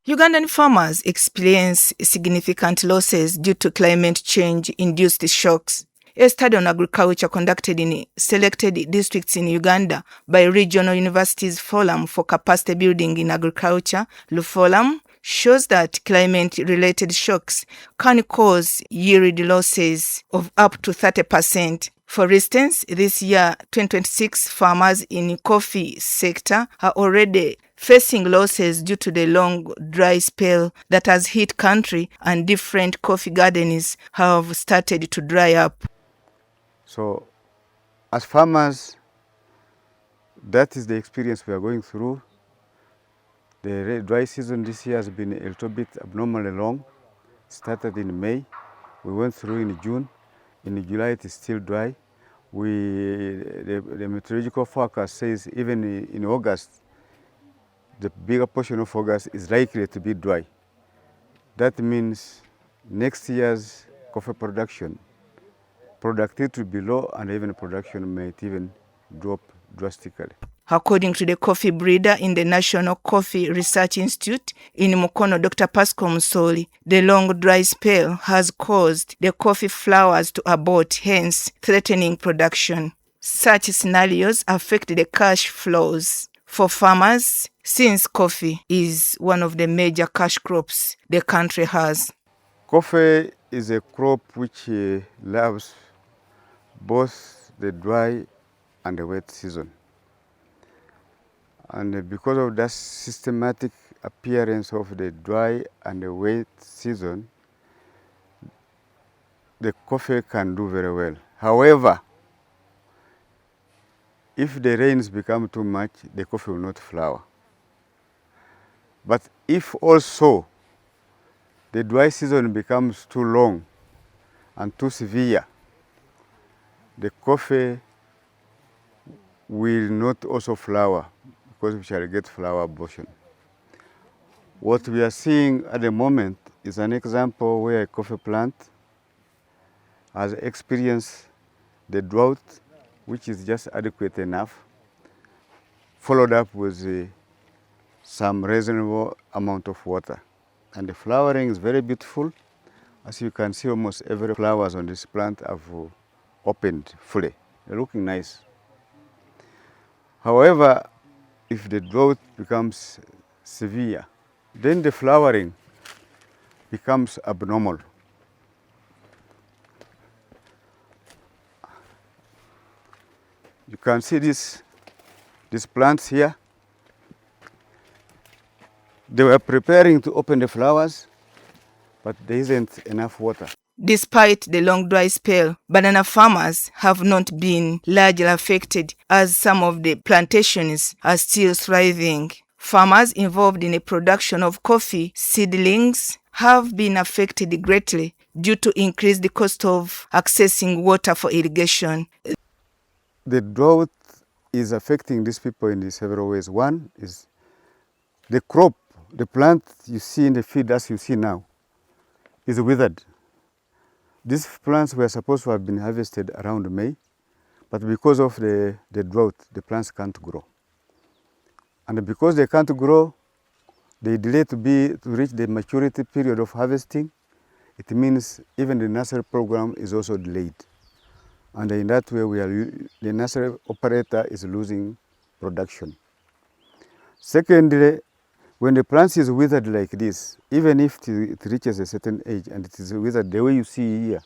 Ugandan farmers experience significant losses due to climate change-induced shocks. A study on agriculture conducted in selected districts in Uganda by Regional Universities Forum for Capacity Building in Agriculture, LUFORUM, shows that climate-related shocks can cause yield losses of up to 30%. For instance, this year, 2026 farmers in coffee sector are already facing losses due to the long dry spell that has hit country, and different coffee gardens have started to dry up. So, as farmers, that is the experience we are going through. The dry season this year has been a little bit abnormally long. Started in May, we went through in June. In July, it is still dry. The meteorological forecast says even in August, the bigger portion of August is likely to be dry. That means next year's coffee productivity will be low, and even production might even drop drastically. According to the coffee breeder in the National Coffee Research Institute in Mukono, Dr. Pascal Musoli, the long dry spell has caused the coffee flowers to abort, hence threatening production. Such scenarios affect the cash flows for farmers, since coffee is one of the major cash crops the country has. Coffee is a crop which loves both the dry and the wet season. And because of that systematic appearance of the dry and the wet season, the coffee can do very well. However, if the rains become too much, the coffee will not flower. But if also the dry season becomes too long and too severe, the coffee will not also flower, because we shall get flower abortion. What we are seeing at the moment is an example where a coffee plant has experienced the drought, which is just adequate enough, followed up with some reasonable amount of water. And the flowering is very beautiful. As you can see, almost every flowers on this plant have opened fully. They're looking nice. However, if the drought becomes severe, then the flowering becomes abnormal. You can see these plants here. They were preparing to open the flowers, but there isn't enough water. Despite the long dry spell, banana farmers have not been largely affected, as some of the plantations are still thriving. Farmers involved in the production of coffee seedlings have been affected greatly due to increased cost of accessing water for irrigation. The drought is affecting these people in several ways. One is the crop, the plant you see in the field as you see now, is withered. These plants were supposed to have been harvested around May, but because of the drought, the plants can't grow. And because they can't grow, they delay to reach the maturity period of harvesting. It means even the nursery program is also delayed. And in that way, the nursery operator is losing production. Secondly, when the plant is withered like this, even if it reaches a certain age and it is withered the way you see here,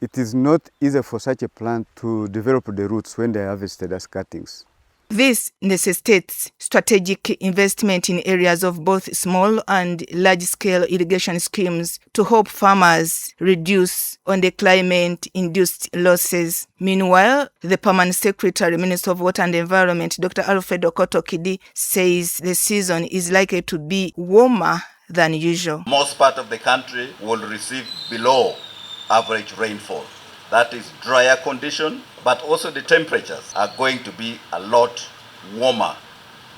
it is not easy for such a plant to develop the roots when they are harvested as cuttings. This necessitates strategic investment in areas of both small and large-scale irrigation schemes to help farmers reduce on the climate-induced losses. Meanwhile, the Permanent Secretary, Minister of Water and Environment, Dr. Alfred Okotokidi, says the season is likely to be warmer than usual. Most part of the country will receive below average rainfall. That is drier condition, but also the temperatures are going to be a lot warmer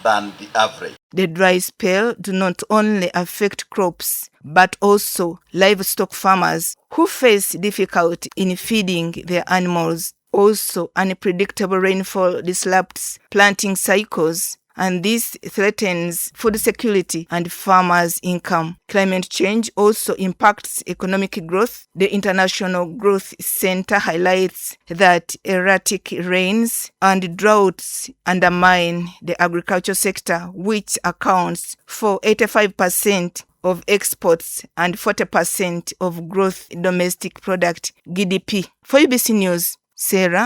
than the average. The dry spell do not only affect crops, but also livestock farmers who face difficulty in feeding their animals. Also, unpredictable rainfall disrupts planting cycles, and this threatens food security and farmers' income. Climate change also impacts economic growth. The International Growth Center highlights that erratic rains and droughts undermine the agriculture sector, which accounts for 85% of exports and 40% of gross domestic product (GDP). For UBC News, Sarah